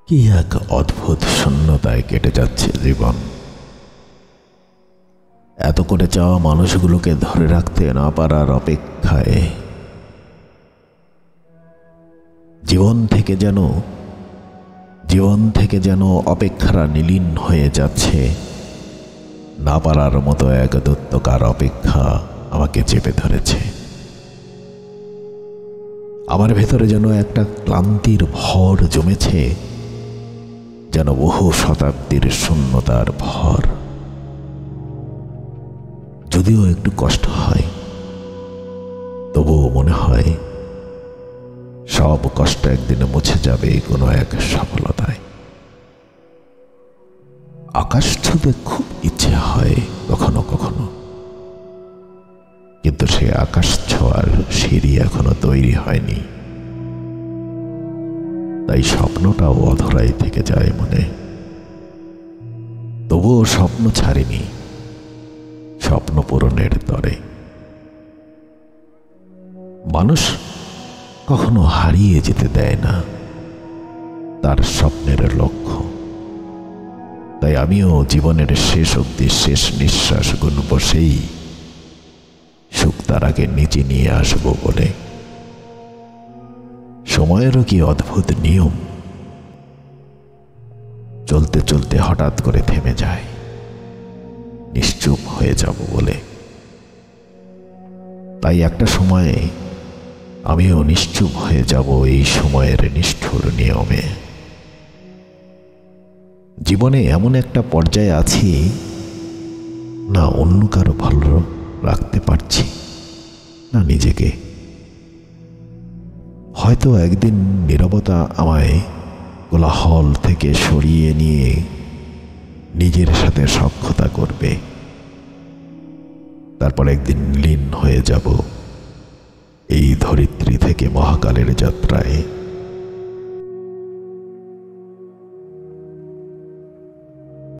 কি এক অদ্ভুত শূন্যতায় কেটে যাচ্ছে জীবন। এত করে চাওয়া মানুষগুলোকে ধরে রাখতে না পারার অপেক্ষায় জীবন থেকে যেন অপেক্ষারা নিলীন হয়ে যাচ্ছে। না পারার মতো এক দৈত্যকার অপেক্ষা আমাকে চেপে ধরেছে। আমার ভেতরে যেন একটা ক্লান্তির ভর জমেছে, যেন বহু শতাব্দীর শূন্যতার ভর। যদিও একটু কষ্ট হয়, তবুও মনে হয় সব কষ্ট একদিনে মুছে যাবে কোনো এক সফলতায়। আকাশ ছুঁতে খুব ইচ্ছে হয় কখনো কখনো, কিন্তু সে আকাশ ছোঁয়ার সিঁড়ি এখনো তৈরি হয়নি। তাই স্বপ্নটাও অধরাই থেকে যায় মনে। তবুও স্বপ্ন ছাড়িনি, স্বপ্ন পূরণের তরে। মানুষ কখনো হারিয়ে যেতে দেয় না তার স্বপ্নের লক্ষ্য। তাই আমিও জীবনের শেষ অবধি শেষ নিঃশ্বাস গুনব সেই সুখ তার আগে নিচে নিয়ে আসব বলে। সময়েরও কি অদ্ভুত নিয়ম, চলতে চলতে হঠাৎ করে থেমে যায়, নিশ্চুপ হয়ে যাব বলে। তাই একটা সময়ে আমিও নিশ্চুপ হয়ে যাব এই সময়ের নিষ্ঠুর নিয়মে। জীবনে এমন একটা পর্যায়ে আছি, না অন্য কারো ভালো রাখতে পারছি, না নিজেকে। হয়তো একদিন নীরবতা আমায় কোলাহল থেকে সরিয়ে নিয়ে নিজের সাথে সখ্যতা করবে। তারপর একদিন লীন হয়ে যাব এই ধরিত্রী থেকে মহাকালের যাত্রায়।